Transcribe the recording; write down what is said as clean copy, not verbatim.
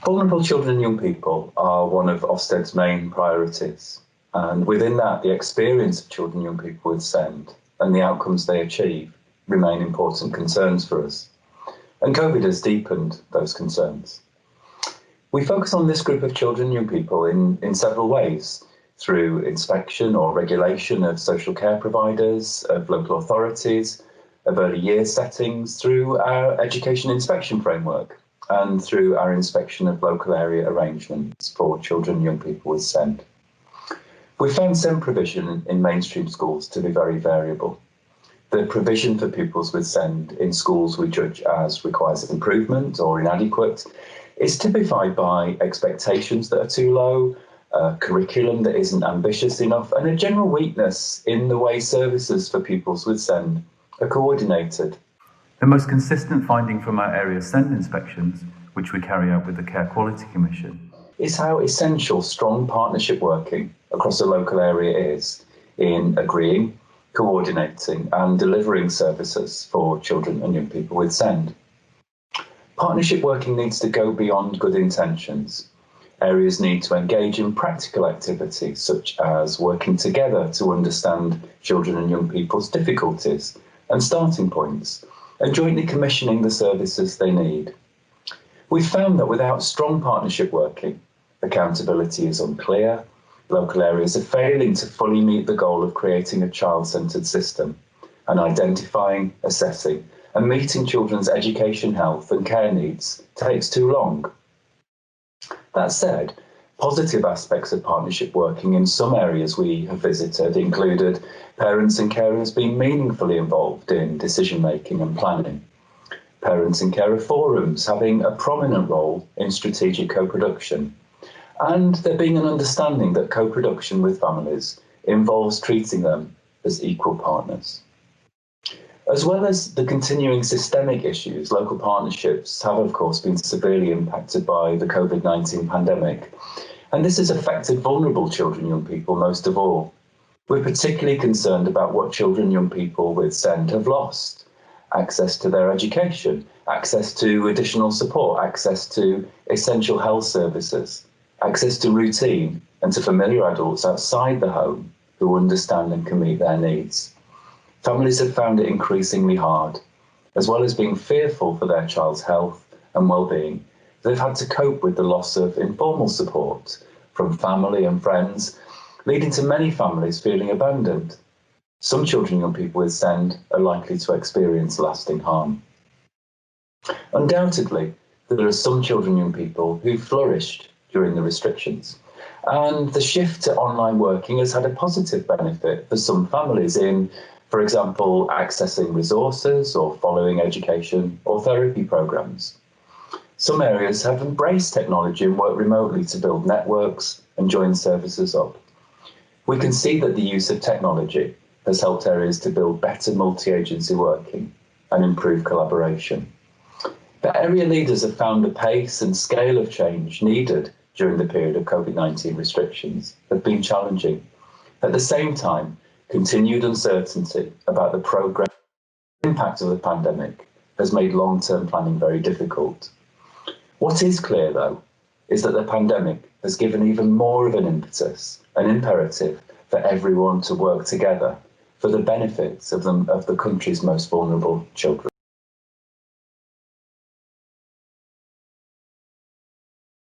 Vulnerable children and young people are one of Ofsted's main priorities, and within that, the experience of children and young people with SEND and the outcomes they achieve remain important concerns for us. And COVID has deepened those concerns. We focus on this group of children and young people in several ways, through inspection or regulation of social care providers, of local authorities, of early years settings, through our education inspection framework, and through our inspection of local area arrangements for children and young people with SEND. We found SEND provision in mainstream schools to be very variable. The provision for pupils with SEND in schools we judge as requires improvement or inadequate is typified by expectations that are too low, a curriculum that isn't ambitious enough, and a general weakness in the way services for pupils with SEND are coordinated. The most consistent finding from our area SEND inspections, which we carry out with the Care Quality Commission, is how essential strong partnership working across a local area is in agreeing, coordinating and delivering services for children and young people with SEND. Partnership working needs to go beyond good intentions. Areas need to engage in practical activities such as working together to understand children and young people's difficulties and starting points, and jointly commissioning the services they need. We've found that without strong partnership working, accountability is unclear, local areas are failing to fully meet the goal of creating a child-centred system, and identifying, assessing and meeting children's education, health and care needs takes too long. That said, positive aspects of partnership working in some areas we have visited included parents and carers being meaningfully involved in decision making and planning, parents and carer forums having a prominent role in strategic co-production, and there being an understanding that co-production with families involves treating them as equal partners. As well as the continuing systemic issues, local partnerships have of course been severely impacted by the COVID-19 pandemic, and this has affected vulnerable children and young people most of all. We're particularly concerned about what children and young people with SEND have lost: access to their education, access to additional support, access to essential health services, access to routine and to familiar adults outside the home who understand and can meet their needs. Families have found it increasingly hard, as well as being fearful for their child's health and well-being. They've had to cope with the loss of informal support from family and friends, leading to many families feeling abandoned. Some children and young people with SEND are likely to experience lasting harm. Undoubtedly, there are some children and young people who flourished during the restrictions, and the shift to online working has had a positive benefit for some families in, for example, accessing resources or following education or therapy programs. Some areas have embraced technology and work remotely to build networks and join services up. We can see that the use of technology has helped areas to build better multi-agency working and improve collaboration. But area leaders have found the pace and scale of change needed during the period of COVID-19 restrictions have been challenging. At the same time, continued uncertainty about the progress and impact of the pandemic has made long-term planning very difficult. What is clear, though, is that the pandemic has given even more of an impetus, an imperative for everyone to work together for the benefits of the country's most vulnerable children.